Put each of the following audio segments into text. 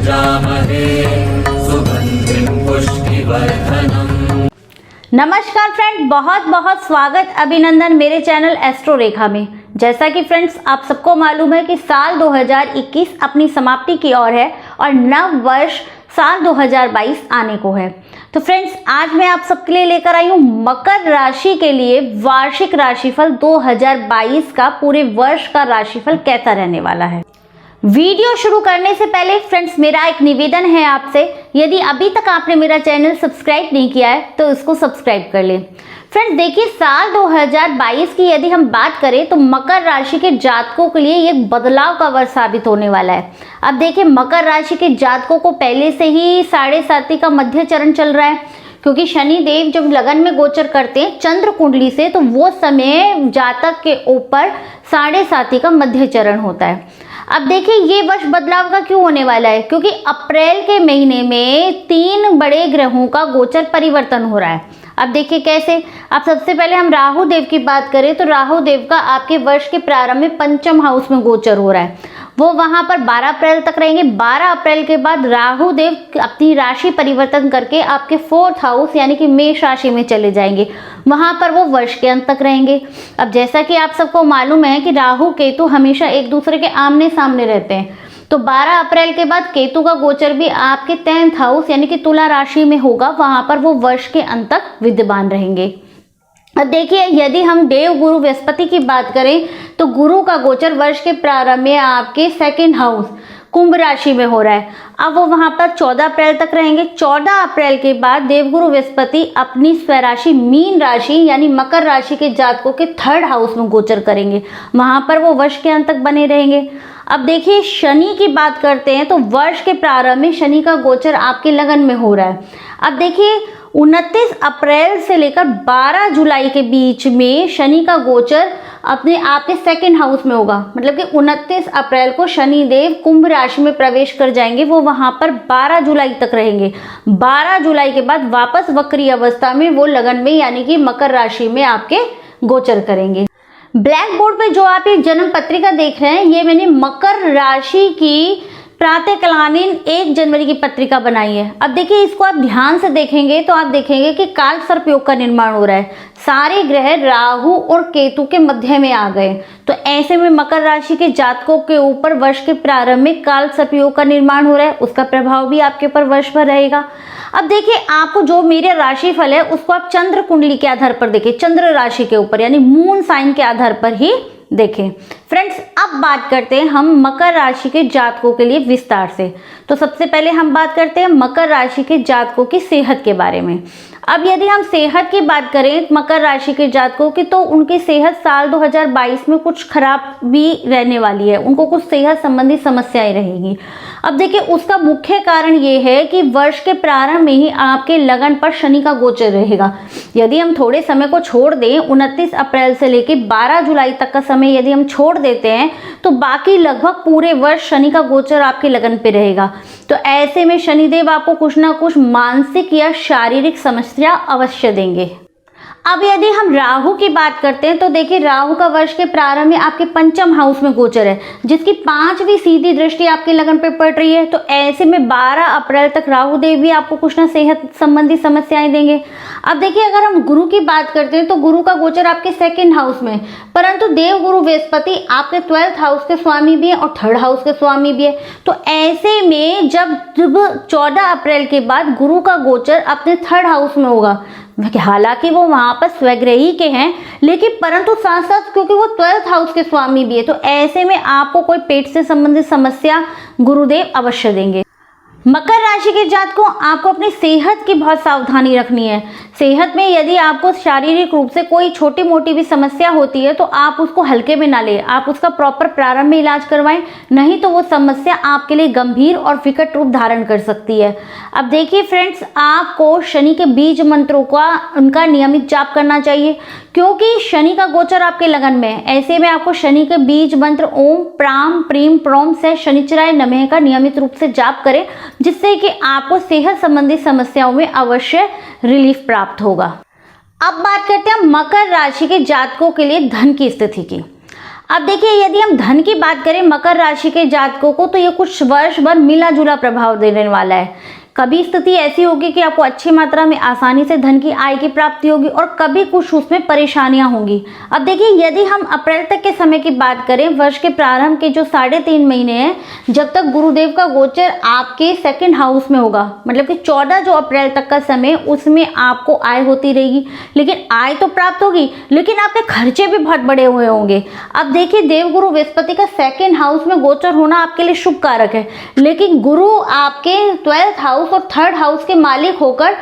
यजामहे सुगन्धिं पुष्टिवर्धनम्। नमस्कार फ्रेंड, बहुत बहुत स्वागत अभिनंदन मेरे चैनल एस्ट्रो रेखा में। जैसा कि फ्रेंड्स आप सबको मालूम है कि साल 2021 अपनी समाप्ति की ओर है और नव वर्ष साल 2022 आने को है। तो फ्रेंड्स आज मैं आप सबके लिए लेकर आई हूँ मकर राशि के लिए वार्षिक राशिफल 2022 का पूरे वर्ष का राशिफल कैसा रहने वाला है। वीडियो शुरू करने से पहले फ्रेंड्स मेरा एक निवेदन है आपसे, यदि अभी तक आपने मेरा चैनल सब्सक्राइब नहीं किया है तो इसको सब्सक्राइब कर लें। फ्रेंड्स देखिए, साल 2022 की यदि हम बात करें तो मकर राशि के जातकों के लिए एक बदलाव का वर्ष साबित होने वाला है। अब देखिए, मकर राशि के जातकों को पहले से ही 7.5 का मध्य चरण चल रहा है, क्योंकि शनि देव जब लगन में गोचर करते हैं चंद्र कुंडली से तो वो समय जातक के ऊपर 7.5 का मध्य चरण होता है। अब देखिए, ये वर्ष बदलाव का क्यों होने वाला है, क्योंकि अप्रैल के महीने में 3 बड़े ग्रहों का गोचर परिवर्तन हो रहा है। अब देखिए कैसे। अब सबसे पहले हम राहु देव की बात करें तो राहु देव का आपके वर्ष के प्रारंभ में पंचम हाउस में गोचर हो रहा है। वो वहां पर 12 अप्रैल तक रहेंगे। 12 अप्रैल के बाद राहु देव अपनी राशि परिवर्तन करके आपके 4th हाउस यानी कि मेष राशि में चले जाएंगे। वहां पर वो वर्ष के अंत तक रहेंगे। अब जैसा कि आप सबको मालूम है कि राहु केतु हमेशा एक दूसरे के आमने सामने रहते हैं, तो 12 अप्रैल के बाद केतु का गोचर भी आपके 10th हाउस यानी कि तुला राशि में होगा। वहां पर वो वर्ष के अंत तक विद्यमान रहेंगे। अब देखिए, यदि हम देव गुरु बृहस्पति की बात करें तो गुरु का गोचर वर्ष के प्रारंभ में आपके 2nd हाउस कुंभ राशि में हो रहा है। अब वो वहां पर 14 अप्रैल तक रहेंगे। 14 अप्रैल के बाद देवगुरु बृहस्पति अपनी स्वराशि मीन राशि यानी मकर राशि के जातकों के 3rd हाउस में गोचर करेंगे। वहां पर वो वर्ष के अंत तक बने रहेंगे। अब देखिए, शनि की बात करते हैं तो वर्ष के प्रारंभ में शनि का गोचर आपके लगन में हो रहा है। अब देखिए, 29 अप्रैल से लेकर 12 जुलाई के बीच में शनि का गोचर अपने आपके 2nd हाउस में होगा। मतलब कि 29 अप्रैल को शनि देव कुंभ राशि में प्रवेश कर जाएंगे। वो वहां पर 12 जुलाई तक रहेंगे। 12 जुलाई के बाद वापस वक्री अवस्था में वो लगन में यानी कि मकर राशि में आपके गोचर करेंगे। ब्लैक बोर्ड पे जो आप ये जन्म पत्रिका देख रहे हैं, ये मैंने मकर राशि की प्रातःकालीन 1 जनवरी की पत्रिका बनाई है। अब देखिए, इसको आप ध्यान से देखेंगे तो आप देखेंगे कि काल सर्प योग का निर्माण हो रहा है। सारे ग्रह राहु और केतु के मध्य में आ गए, तो ऐसे में मकर राशि के जातकों के ऊपर वर्ष के प्रारंभ में काल सर्प योग का निर्माण हो रहा है। उसका प्रभाव भी आपके ऊपर वर्ष भर रहेगा। अब देखिए, आपको जो मेरे राशिफल है उसको आप चंद्र कुंडली के आधार पर देखिए, चंद्र राशि के ऊपर यानी मून साइन के आधार पर ही देखें। फ्रेंड्स अब बात करते हैं हम मकर राशि के जातकों के लिए विस्तार से। तो सबसे पहले हम बात करते हैं मकर राशि के जातकों की सेहत के बारे में। अब यदि हम सेहत की बात करें मकर राशि के जातकों की, तो उनकी सेहत साल 2022 में कुछ खराब भी रहने वाली है। उनको कुछ सेहत संबंधी समस्याएं रहेंगी। अब देखिए, उसका मुख्य कारण ये है कि वर्ष के प्रारंभ में ही आपके लगन पर शनि का गोचर रहेगा। यदि हम थोड़े समय को छोड़ दें, 29 अप्रैल से लेकर 12 जुलाई तक का समय यदि हम छोड़ देते हैं तो बाकी लगभग पूरे वर्ष शनि का गोचर आपके लगन पे रहेगा। तो ऐसे में शनिदेव आपको कुछ ना कुछ मानसिक या शारीरिक समस्या अवश्य देंगे। अब यदि हम राहु की बात करते हैं तो देखिए, राहु का वर्ष के प्रारंभ में आपके पंचम हाउस में गोचर है, जिसकी 5वीं सीधी दृष्टि आपके लगन पर पड़ रही है। तो ऐसे में 12 अप्रैल तक राहु देव भी आपको कुछ ना सेहत संबंधी समस्याएं देंगे। अब देखिए, अगर हम गुरु की बात करते हैं तो गुरु का गोचर आपके 2nd हाउस में, परंतु देव गुरु बृहस्पति आपके 12th हाउस के स्वामी भी है और 3rd हाउस के स्वामी भी है। तो ऐसे में जब 14 अप्रैल के बाद गुरु का गोचर अपने 3rd हाउस में होगा, हालांकि वो वहां पर स्वग्रही के हैं, लेकिन परंतु साथ साथ क्योंकि वो 12th हाउस के स्वामी भी है, तो ऐसे में आपको कोई पेट से संबंधित समस्या गुरुदेव अवश्य देंगे। मकर राशि के जातकों, आपको अपनी सेहत की बहुत सावधानी रखनी है। सेहत में यदि आपको शारीरिक रूप से कोई छोटी मोटी भी समस्या होती है तो आप उसको हल्के में ना लें, आप उसका प्रॉपर प्रारंभ में इलाज करवाएं, नहीं तो वो समस्या आपके लिए गंभीर और विकट रूप धारण कर सकती है। अब देखिए फ्रेंड्स, आपको शनि के बीज मंत्रों का उनका नियमित जाप करना चाहिए, क्योंकि शनि का गोचर आपके लगन में है। ऐसे में आपको शनि के बीज मंत्र ओम प्राम प्रीम प्रोम से शनिचराय नमः का नियमित रूप से जाप करें, जिससे कि आपको सेहत संबंधी समस्याओं में अवश्य रिलीफ प्राप्त होगा। अब बात करते हैं मकर राशि के जातकों के लिए धन की स्थिति की। अब देखिए, यदि हम धन की बात करें मकर राशि के जातकों को, तो ये कुछ वर्ष भर मिला जुला प्रभाव देने वाला है। कभी स्थिति ऐसी होगी कि आपको अच्छी मात्रा में आसानी से धन की आय की प्राप्ति होगी और कभी कुछ उसमें परेशानियां होंगी। अब देखिए, यदि हम अप्रैल तक के समय की बात करें, वर्ष के प्रारंभ के जो 3.5 महीने हैं, जब तक गुरुदेव का गोचर आपके सेकंड हाउस में होगा, मतलब कि 14 जो अप्रैल तक का समय, उसमें आपको आय होती रहेगी। लेकिन आय तो प्राप्त होगी, लेकिन आपके खर्चे भी बहुत बड़े हुए होंगे। अब देखिए, देवगुरु बृहस्पति का सेकंड हाउस में गोचर होना आपके लिए शुभ कारक है, लेकिन गुरु आपके 12th हाउस और 3rd हाउस के मालिक होकर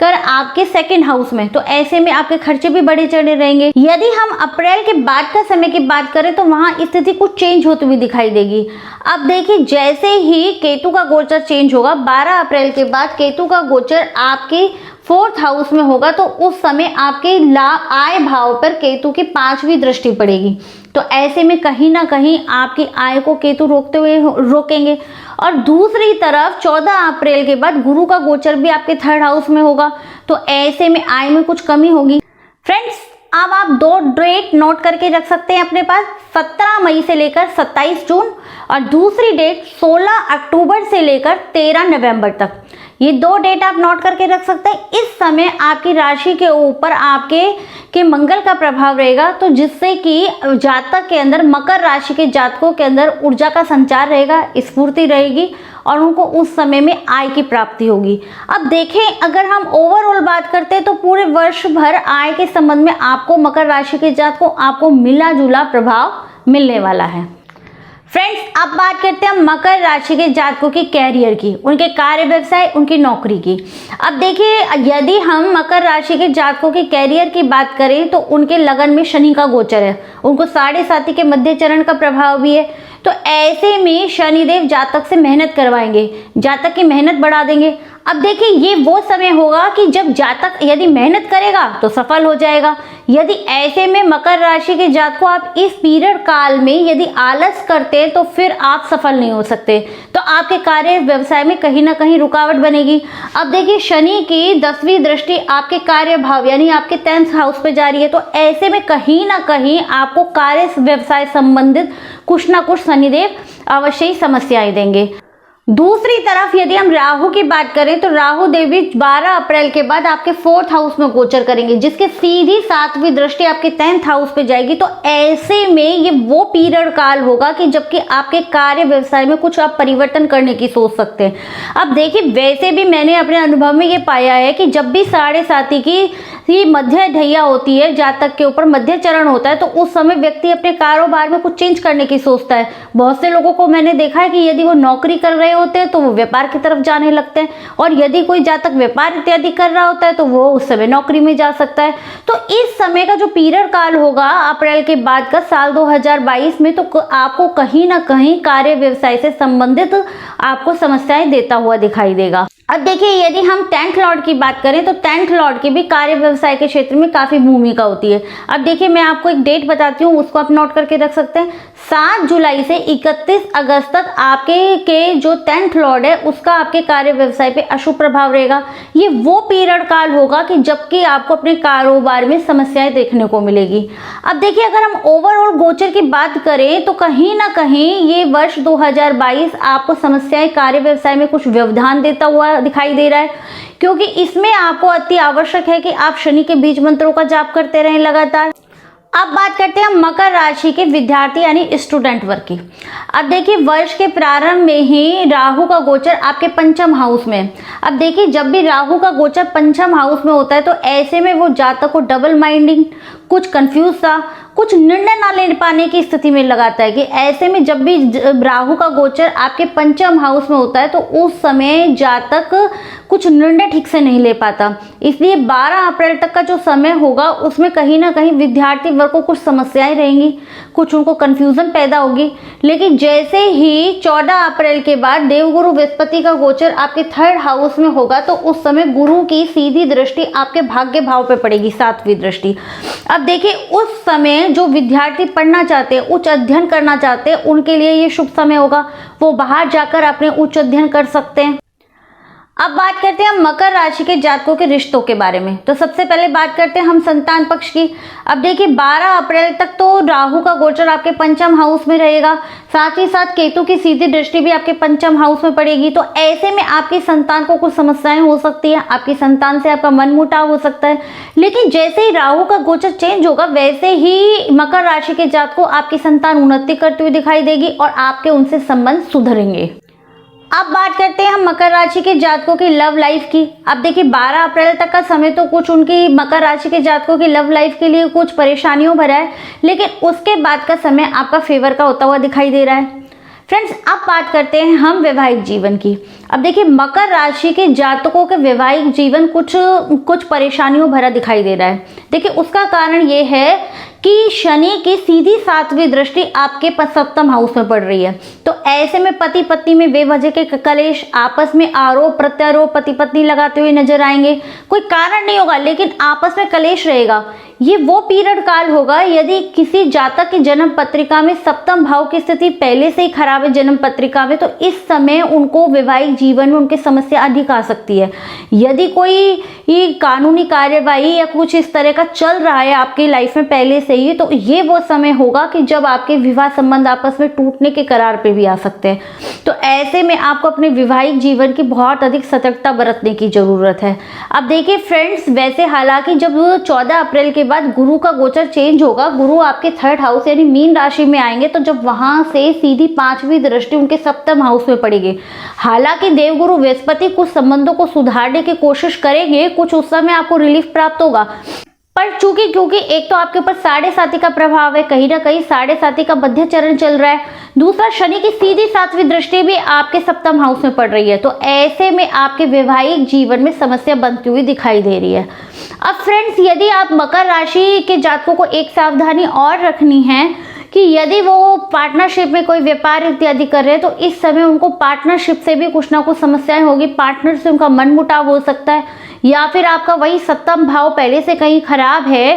आपके सेकंड हाउस में, तो ऐसे में आपके खर्चे भी बढ़े चढ़े रहेंगे। यदि हम अप्रैल के बाद का समय की बात करें, तो वहां स्थिति कुछ चेंज होती हुई दिखाई देगी। अब देखिए, जैसे ही केतु का गोचर चेंज होगा, 12 अप्रैल के बाद केतु का गोचर आपके 4th हाउस में होगा, तो उस समय आपके लाभ आय भाव पर केतु की 5वीं दृष्टि पड़ेगी। तो ऐसे में कहीं ना कहीं आपकी आय को केतु रोकेंगे। और दूसरी तरफ 14 अप्रैल के बाद गुरु का गोचर भी आपके 3rd हाउस में होगा, तो ऐसे में आय में कुछ कमी होगी। फ्रेंड्स, अब आप 2 डेट नोट करके रख सकते हैं अपने पास, 17 मई से लेकर 27 जून और दूसरी डेट 16 अक्टूबर से लेकर 13 नवंबर तक। ये 2 डेट आप नोट करके रख सकते हैं। इस समय आपकी राशि के ऊपर आपके मंगल का प्रभाव रहेगा, तो जिससे कि जातक के अंदर, मकर राशि के जातकों के अंदर ऊर्जा का संचार रहेगा, स्फूर्ति रहेगी और उनको उस समय में आय की प्राप्ति होगी। अब देखें, अगर हम ओवरऑल बात करते हैं, तो पूरे वर्ष भर आय के संबंध में आपको, मकर राशि के जातकों, आपको मिला जुला प्रभाव मिलने वाला है। फ्रेंड्स, अब बात करते हैं मकर राशि के जातकों की कैरियर की, उनके कार्य व्यवसाय, उनकी नौकरी की। अब देखिए, यदि हम मकर राशि के जातकों के कैरियर की बात करें, तो उनके लगन में शनि का गोचर है, उनको 7.5 के मध्य चरण का प्रभाव भी है। तो ऐसे में शनिदेव जातक से मेहनत करवाएंगे, जातक की मेहनत बढ़ा देंगे। अब देखिए, ये वो समय होगा कि जब जातक यदि मेहनत करेगा तो सफल हो जाएगा। यदि ऐसे में मकर राशि के जातकों, आप इस पीरियड काल में यदि आलस करते हैं, तो फिर आप सफल नहीं हो सकते, तो आपके कार्य व्यवसाय में कहीं ना कहीं रुकावट बनेगी। अब देखिए, शनि की 10वीं दृष्टि आपके कार्य भाव यानी आपके 10th हाउस पे जा रही है, तो ऐसे में कहीं ना कहीं आपको कार्य व्यवसाय संबंधित कुछ ना कुछ शनिदेव अवश्य ही समस्याएं देंगे। दूसरी तरफ यदि हम राहु की बात करें, तो राहु देवी 12 अप्रैल के बाद आपके 4th हाउस में गोचर करेंगे, जिसके सीधी 7वीं दृष्टि आपके 10th हाउस पे जाएगी। तो ऐसे में ये वो पीरियड काल होगा कि जबकि आपके कार्य व्यवसाय में कुछ आप परिवर्तन करने की सोच सकते हैं। अब देखिए, वैसे भी मैंने अपने अनुभव में ये पाया है कि जब भी 7.5 की मध्य ढैया होती है, जातक के ऊपर मध्य चरण होता है, तो उस समय व्यक्ति अपने कारोबार में कुछ चेंज करने की सोचता है। बहुत से लोगों को मैंने देखा है कि यदि वो नौकरी कर रहे होते हैं तो वो व्यापार की तरफ जाने लगते हैं, और यदि कोई जातक व्यापार इत्यादि कर रहा होता है तो वो उस समय नौकरी में जा सकता है। तो इस समय का जो पीरियड काल होगा अप्रैल के बाद का साल 2022 में, तो आपको कहीं ना कहीं कार्य व्यवसाय से संबंधित आपको समस्याएं देता हुआ दिखाई देगा। अब देखिए, यदि हम 10th लॉर्ड की बात करें, तो 10th लॉर्ड की भी कार्य व्यवसाय के क्षेत्र में काफी भूमिका होती है। अब देखिए, मैं आपको एक डेट बताती हूँ, उसको आप नोट करके रख सकते हैं। 7 जुलाई से 31 अगस्त तक आपके जो 10th लॉर्ड है, उसका आपके कार्य व्यवसाय पे अशुभ प्रभाव रहेगा। ये वो पीरियड काल होगा कि जबकि आपको अपने कारोबार में समस्याएं देखने को मिलेगी। अब देखिए, अगर हम ओवरऑल गोचर की बात करें, तो कहीं ना कहीं ये वर्ष 2022 आपको समस्याएं कार्य व्यवसाय में कुछ व्यवधान देता हुआ दिखाई दे रहा है, क्योंकि इसमें आपको अति आवश्यक है कि आप शनि के बीज मंत्रों का जाप करते रहें लगातार। अब बात करते हैं मकर राशि के विद्यार्थी यानी स्टूडेंट वर्ग की। अब देखिए, वर्ष के प्रारंभ में ही राहु का गोचर आपके 5th हाउस में। अब देखिए, जब भी राहु का गोचर 5th हाउस में होता है, तो ऐसे में वो जातक को डबल माइंडिंग, कुछ कंफ्यूज सा, कुछ निर्णय ना ले पाने की स्थिति में लगाता है। कि ऐसे में जब भी राहु का गोचर आपके 5th हाउस में होता है, तो उस समय जातक कुछ निर्णय ठीक से नहीं ले पाता। इसलिए 12 अप्रैल तक का जो समय होगा, उसमें कहीं ना कहीं विद्यार्थी वर्ग को कुछ समस्याएं रहेंगी, कुछ उनको कंफ्यूजन पैदा होगी। लेकिन जैसे ही 14 अप्रैल के बाद देवगुरु बृहस्पति का गोचर आपके 3rd हाउस में होगा, तो उस समय गुरु की सीधी दृष्टि आपके भाग्य भाव पे पड़ेगी, 7वीं दृष्टि। अब देखिए, उस समय जो विद्यार्थी पढ़ना चाहते हैं, उच्च अध्ययन करना चाहते हैं, उनके लिए ये शुभ समय होगा। वो बाहर जाकर अपने उच्च अध्ययन कर सकते हैं। अब बात करते हैं हम मकर राशि के जातकों के रिश्तों के बारे में। तो सबसे पहले बात करते हैं हम संतान पक्ष की। अब देखिए 12 अप्रैल तक तो राहु का गोचर आपके पंचम हाउस में रहेगा, साथ ही साथ केतु की सीधी दृष्टि भी आपके पंचम हाउस में पड़ेगी। तो ऐसे में आपकी संतान को कुछ समस्याएं हो सकती है, आपकी संतान से आपका मनमुटाव हो सकता है। लेकिन जैसे ही राहु का गोचर चेंज होगा वैसे ही मकर राशि के जातकों आपकी संतान उन्नति करती हुई दिखाई देगी और आपके उनसे संबंध सुधरेंगे। अब बात करते हैं हम मकर राशि के जातकों की लव लाइफ की। अब देखिए 12 अप्रैल तक का समय तो कुछ उनकी मकर राशि के जातकों की लव लाइफ के लिए कुछ परेशानियों भरा है, लेकिन उसके बाद का समय आपका फेवर का होता हुआ दिखाई दे रहा है। फ्रेंड्स, अब बात करते हैं हम वैवाहिक जीवन की। अब देखिए मकर राशि के जातकों के वैवाहिक जीवन कुछ परेशानियों भरा दिखाई दे रहा है। देखिए उसका कारण ये है कि शनि की सीधी 7वीं दृष्टि आपके सप्तम हाउस में पड़ रही है। तो ऐसे में पति पत्नी में बेवजह के कलेश, आपस में आरोप प्रत्यारोप पति पत्नी लगाते हुए नजर आएंगे। कोई कारण नहीं होगा लेकिन आपस में कलेश रहेगा। ये वो पीरियड काल होगा यदि किसी जातक की जन्म पत्रिका में सप्तम भाव की स्थिति पहले से ही खराब है जन्म पत्रिका में, तो इस समय उनको वैवाहिक जीवन में उनकी समस्या अधिक आ सकती है। यदि कोई कानूनी कार्यवाही या कुछ इस तरह का चल रहा है आपकी लाइफ में पहले से ही, तो ये वो समय होगा कि जब आपके विवाह संबंध आपस में टूटने के करार पे भी आ सकते हैं। तो ऐसे में आपको अपने वैवाहिक जीवन की बहुत अधिक सतर्कता बरतने की जरूरत है। अब देखिए फ्रेंड्स, वैसे हालांकि जब 14 अप्रैल के बाद गुरु का गोचर चेंज होगा, गुरु आपके 3rd हाउस यानी मीन राशि में आएंगे, तो जब वहां से सीधी 5वीं दृष्टि उनके सप्तम हाउस में पड़ेगी। हालांकि देवगुरु बृहस्पति कुछ संबंधों को सुधारने की कोशिश करेंगे, कुछ उस समय आपको रिलीफ प्राप्त होगा, पर क्योंकि एक तो आपके ऊपर 7.5 का प्रभाव है, कहीं ना कहीं 7.5 का मध्य चरण चल रहा है, दूसरा शनि की सीधी 7वीं दृष्टि भी आपके सप्तम हाउस में पड़ रही है। तो ऐसे में आपके वैवाहिक जीवन में समस्या बनती हुई दिखाई दे रही है। अब फ्रेंड्स, यदि आप मकर राशि के जातकों को एक सावधानी और रखनी है कि यदि वो पार्टनरशिप में कोई व्यापार इत्यादि कर रहे हैं, तो इस समय उनको पार्टनरशिप से भी कुछ ना कुछ समस्याएं होगी। पार्टनर से उनका मनमुटाव हो सकता है, या फिर आपका वही सप्तम भाव पहले से कहीं खराब है,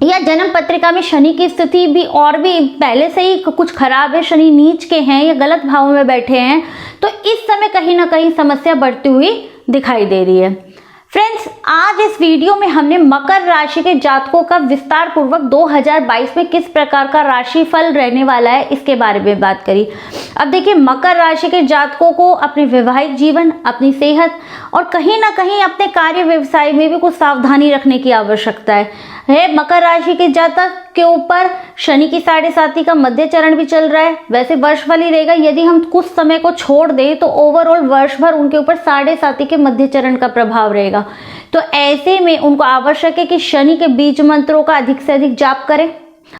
या जन्म पत्रिका में शनि की स्थिति भी और भी पहले से ही कुछ खराब है, शनि नीच के हैं या गलत भाव में बैठे हैं, तो इस समय कहीं ना कहीं समस्या बढ़ती हुई दिखाई दे रही है। फ्रेंड्स, आज इस वीडियो में हमने मकर राशि के जातकों का विस्तार पूर्वक 2022 में किस प्रकार का राशिफल रहने वाला है इसके बारे में बात करी। अब देखिए मकर राशि के जातकों को अपने वैवाहिक जीवन, अपनी सेहत और कहीं ना कहीं अपने कार्य व्यवसाय में भी कुछ सावधानी रखने की आवश्यकता है। मकर राशि के जातक के ऊपर शनि की 7.5 का मध्य चरण भी चल रहा है। वैसे वर्षफल ही रहेगा, यदि हम कुछ समय को छोड़ दें तो ओवरऑल वर्ष भर उनके ऊपर 7.5 के मध्य चरण का प्रभाव रहेगा। तो ऐसे में उनको आवश्यक है कि शनि के बीज मंत्रों का अधिक से अधिक जाप करें।